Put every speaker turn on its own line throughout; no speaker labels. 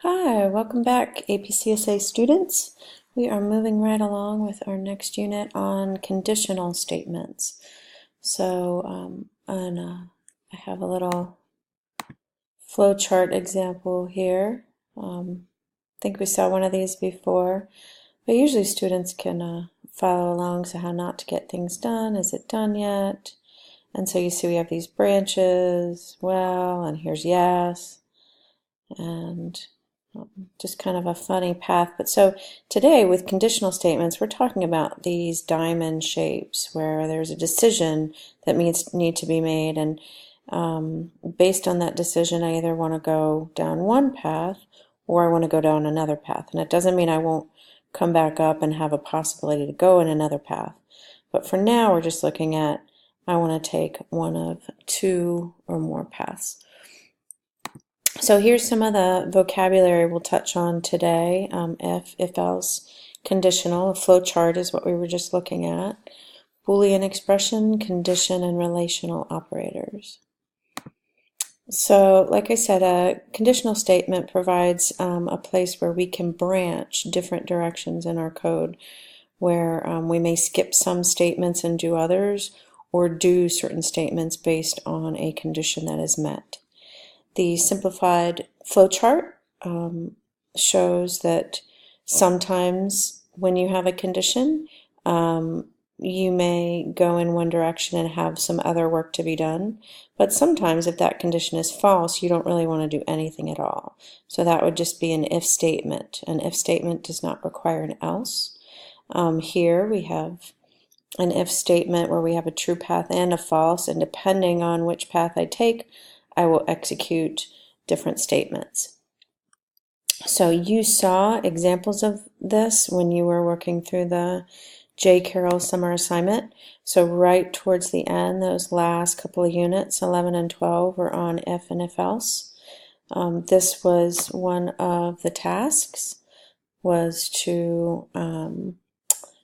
Hi, welcome back, APCSA students. We are moving right along with our next unit on conditional statements. I have a little flowchart example here. I think we saw one of these before, but usually students can follow along. So how not to get things done, is it done yet? And so you see we have these branches, well, and here's yes, and just kind of a funny path. But so today with conditional statements, we're talking about these diamond shapes where there's a decision that need to be made, and based on that decision, I either want to go down one path or I want to go down another path. And it doesn't mean I won't come back up and have a possibility to go in another path. But for now, we're just looking at I want to take one of two or more paths. So here's some of the vocabulary we'll touch on today. If, else, conditional, a flowchart is what we were just looking at. Boolean expression, condition, and relational operators. So, like I said, a conditional statement provides a place where we can branch different directions in our code, where we may skip some statements and do others, or do certain statements based on a condition that is met. The simplified flowchart shows that sometimes when you have a condition, you may go in one direction and have some other work to be done. But sometimes if that condition is false, you don't really want to do anything at all. So that would just be an if statement. An if statement does not require an else. Here we have an if statement where we have a true path and a false, and depending on which path I take, I will execute different statements. So you saw examples of this when you were working through the J. Carroll summer assignment. So right towards the end, those last couple of units, 11 and 12, were on if and if else. This was one of the tasks, was to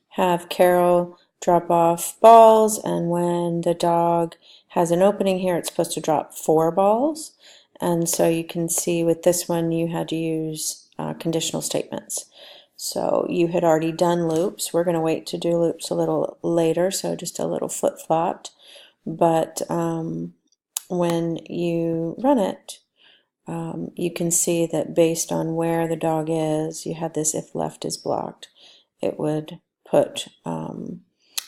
have Carol drop off balls, and when the dog has an opening here, it's supposed to drop 4 balls. And so you can see with this one you had to use conditional statements. So you had already done loops. We're going to wait to do loops a little later, so just a little flip-flopped. But when you run it, you can see that based on where the dog is, you had this if left is blocked. It would put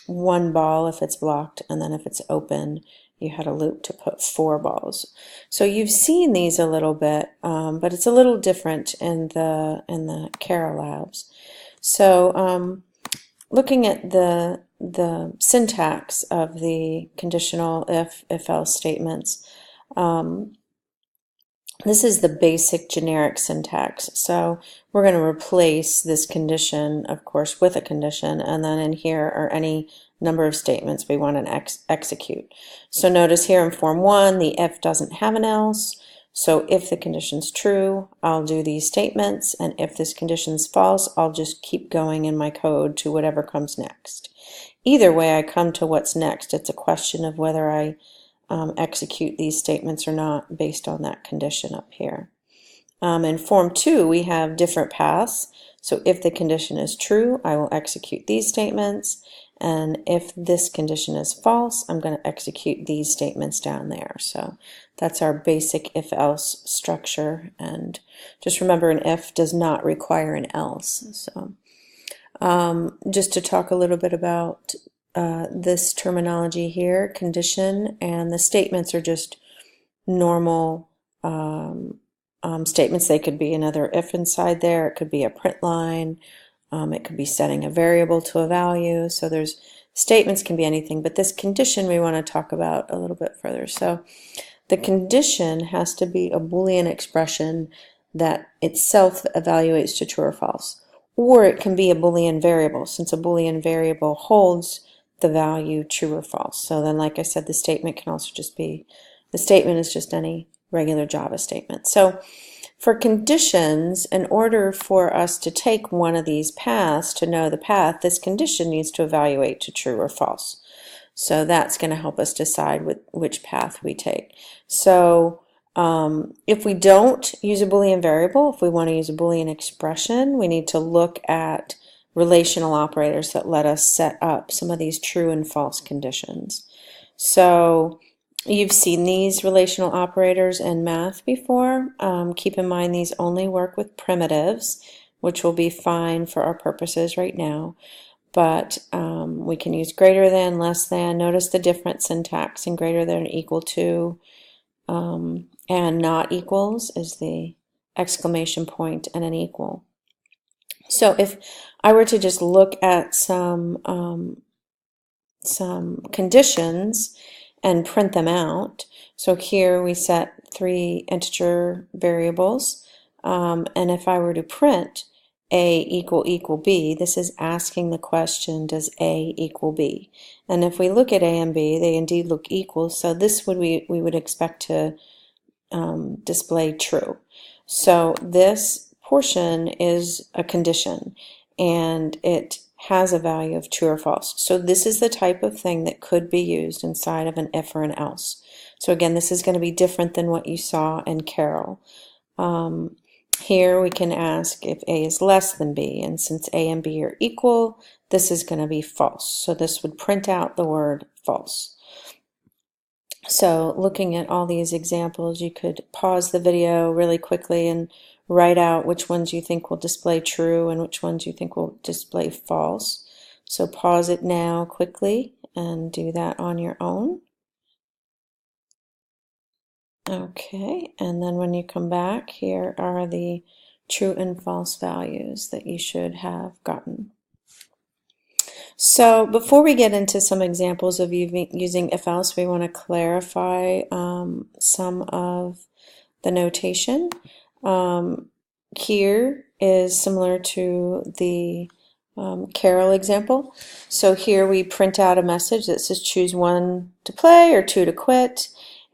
1 ball if it's blocked, and then if it's open, you had a loop to put 4 balls. So you've seen these a little bit, but it's a little different in the Carroll labs. So looking at the syntax of the conditional if else statements, this is the basic generic syntax. So we're going to replace this condition, of course, with a condition, and then in here are any number of statements we want to execute. So notice here in Form 1, the if doesn't have an else. So if the condition's true, I'll do these statements, and if this condition's false, I'll just keep going in my code to whatever comes next. Either way I come to what's next, it's a question of whether I execute these statements or not based on that condition up here. In Form 2, we have different paths. So if the condition is true, I will execute these statements. And if this condition is false, I'm going to execute these statements down there. So that's our basic if-else structure. And just remember, an if does not require an else. So just to talk a little bit about this terminology here, condition, and the statements are just normal statements. They could be another if inside there. It could be a print line. It could be setting a variable to a value. So there's statements can be anything, but this condition we want to talk about a little bit further. So the condition has to be a Boolean expression that itself evaluates to true or false. Or it can be a Boolean variable, since a Boolean variable holds the value true or false. So then, like I said, the statement can also just be, the statement is just any regular Java statement. So for conditions, in order for us to take one of these paths, to know the path, this condition needs to evaluate to true or false. So that's going to help us decide which path we take. So If we don't use a Boolean variable, if we want to use a Boolean expression, we need to look at relational operators that let us set up some of these true and false conditions. So you've seen these relational operators in math before. Keep in mind these only work with primitives, which will be fine for our purposes right now. But we can use greater than, less than. Notice the different syntax in greater than or equal to. And not equals is the exclamation point and an equal. So if I were to just look at some conditions and print them out. So here we set 3 integer variables, and if I were to print A equal B, this is asking the question, does A equal B? And if we look at A and B, they indeed look equal, so this would we would expect to display true. So this portion is a condition, and it has a value of true or false. So this is the type of thing that could be used inside of an if or an else. So again, this is going to be different than what you saw in Carol. Here we can ask if A is less than B, and since A and B are equal, this is going to be false. So this would print out the word false. So looking at all these examples, you could pause the video really quickly and write out which ones you think will display true and which ones you think will display false. So pause it now quickly and do that on your own. Okay, and then when you come back, here are the true and false values that you should have gotten. So before we get into some examples of using if-else, we want to clarify some of the notation. Here is similar to the Carol example. So here we print out a message that says choose 1 to play or 2 to quit.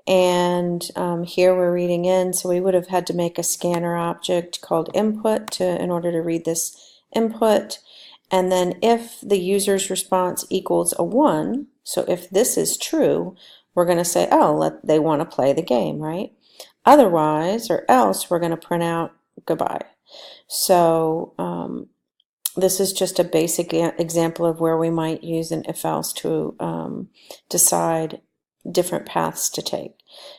And here we're reading in, so we would have had to make a scanner object called input in order to read this input. And then if the user's response equals a 1, so if this is true, we're going to say, oh, they want to play the game, right? Otherwise, or else, we're going to print out goodbye. So this is just a basic example of where we might use an if-else to decide different paths to take.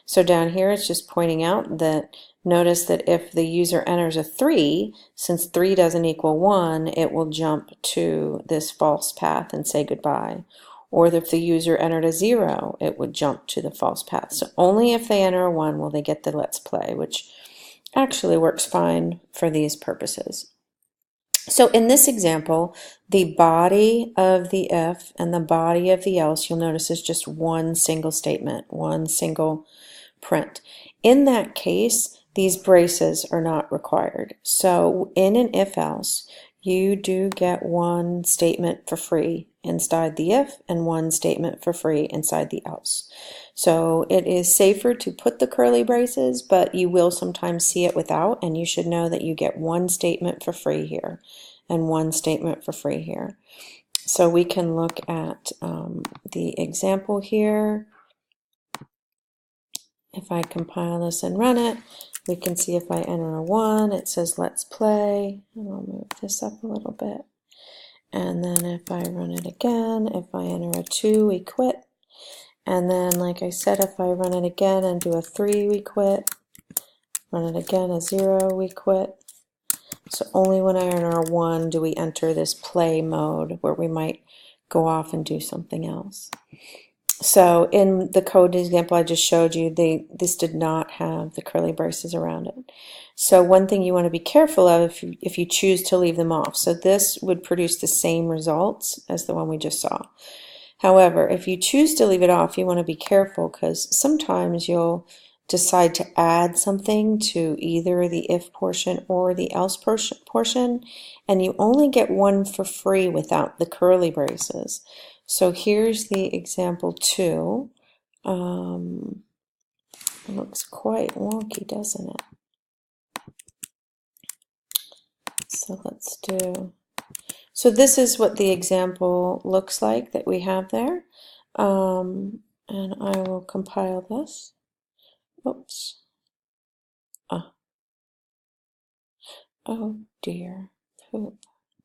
So down here it's just pointing out that notice that if the user enters a 3, since 3 doesn't equal 1, it will jump to this false path and say goodbye. Or if the user entered a 0, it would jump to the false path. So only if they enter a 1 will they get the let's play, which actually works fine for these purposes. So in this example, the body of the if and the body of the else, you'll notice, is just one single statement, one single print. In that case, these braces are not required. So in an if-else, you do get one statement for free inside the if and one statement for free inside the else. So it is safer to put the curly braces, but you will sometimes see it without, and you should know that you get one statement for free here and one statement for free here. So we can look at the example here. If I compile this and run it, we can see if I enter a 1, it says let's play, and I'll move this up a little bit. And then if I run it again, if I enter a 2, we quit. And then, like I said, if I run it again and do a 3, we quit. Run it again, a 0, we quit. So only when I enter a 1 do we enter this play mode where we might go off and do something else. So in the code example I just showed you, this did not have the curly braces around it. So one thing you want to be careful of if you choose to leave them off. So this would produce the same results as the one we just saw. However, if you choose to leave it off, you want to be careful because sometimes you'll decide to add something to either the if portion or the else portion, and you only get one for free without the curly braces. So here's the example 2. It looks quite wonky, doesn't it? So let's do, so this is what the example looks like that we have there. And I will compile this. Oops. Oh dear, poop.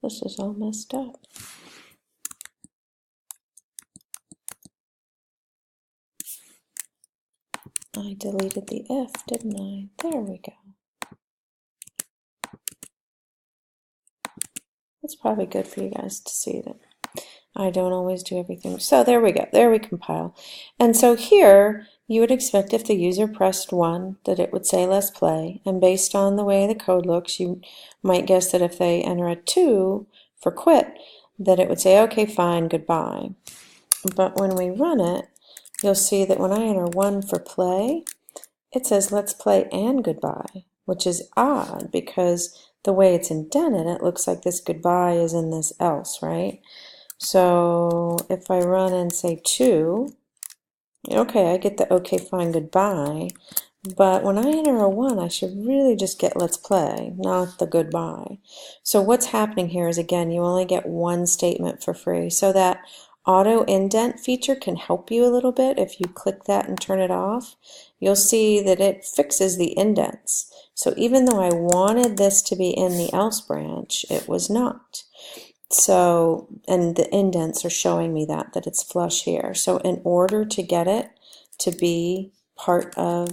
This is all messed up. I deleted the if, didn't I? There we go. It's probably good for you guys to see that I don't always do everything. So there we go. There we compile. And so here, you would expect if the user pressed 1 that it would say let's play. And based on the way the code looks, you might guess that if they enter a 2 for quit, that it would say, okay, fine, goodbye. But when we run it, you'll see that when I enter 1 for play, it says let's play and goodbye, which is odd because the way it's indented, it looks like this goodbye is in this else, right? So if I run and say 2, okay, I get the okay, fine, goodbye. But when I enter a 1, I should really just get let's play, not the goodbye. So what's happening here is, again, you only get one statement for free. So that auto indent feature can help you a little bit. If you click that and turn it off, you'll see that it fixes the indents. So even though I wanted this to be in the else branch, it was not. So, and the indents are showing me that it's flush here. So in order to get it to be part of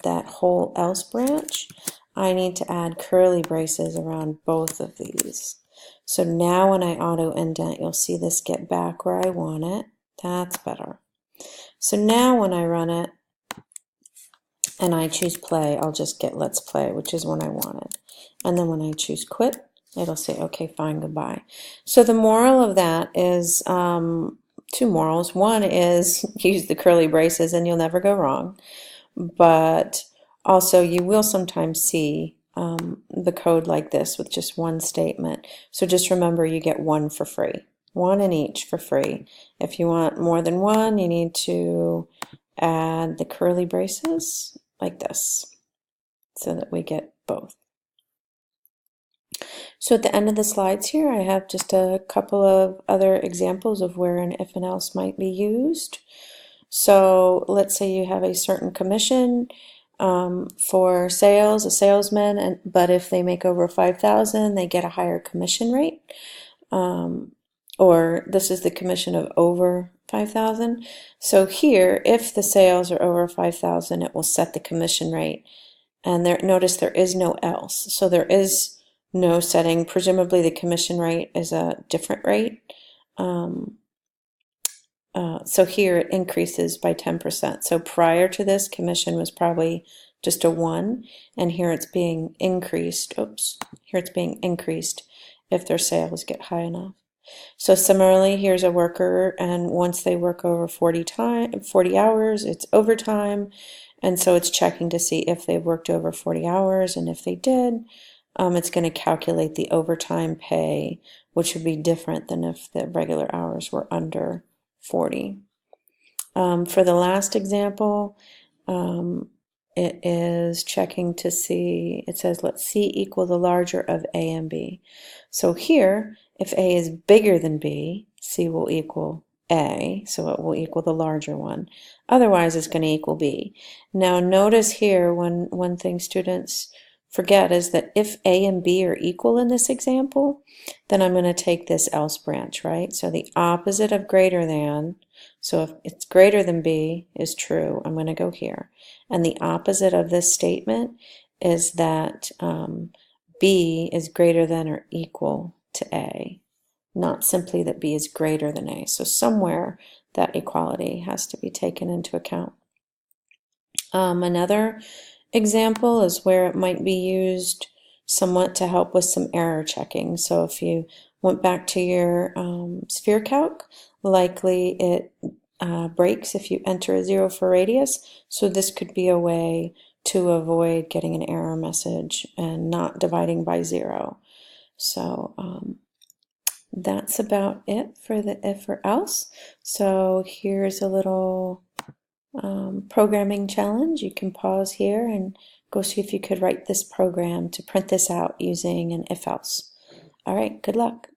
that whole else branch, I need to add curly braces around both of these. So now when I auto indent, you'll see this get back where I want it. That's better. So now when I run it and I choose play, I'll just get let's play, which is when I want it. And then when I choose quit, it'll say, okay, fine, goodbye. So the moral of that is two morals. One is use the curly braces and you'll never go wrong. But also you will sometimes see the code like this with just one statement. So just remember you get one for free. One in each for free. If you want more than one, you need to add the curly braces like this so that we get both. So at the end of the slides here, I have just a couple of other examples of where an if and else might be used. So let's say you have a certain commission for sales, a salesman, but if they make over 5,000, they get a higher commission rate. Or this is the commission of over 5,000. So here, if the sales are over 5,000, it will set the commission rate. And there, notice there is no else. So there is no setting. Presumably the commission rate is a different rate. So here it increases by 10%. So prior to this, commission was probably just a 1, and here it's being increased. Oops, here it's being increased if their sales get high enough. So similarly, here's a worker, and once they work over 40 hours, it's overtime, and so it's checking to see if they've worked over 40 hours, and if they did, it's going to calculate the overtime pay, which would be different than if the regular hours were under 40. For the last example, it is checking to see, it says let C equal the larger of A and B. So here, if A is bigger than B, C will equal A, so it will equal the larger one. Otherwise, it's going to equal B. Now notice here, one thing students forget is that if A and B are equal in this example, then I'm going to take this else branch, right? So the opposite of greater than, so if it's greater than B is true, I'm going to go here. And the opposite of this statement is that B is greater than or equal to A, not simply that B is greater than A. So somewhere that equality has to be taken into account. Another example is where it might be used somewhat to help with some error checking. So if you went back to your sphere calc, likely it breaks if you enter a 0 for radius. So this could be a way to avoid getting an error message and not dividing by 0. So that's about it for the if or else. So here's a little programming challenge. You can pause here and go see if you could write this program to print this out using an if else. All right, good luck.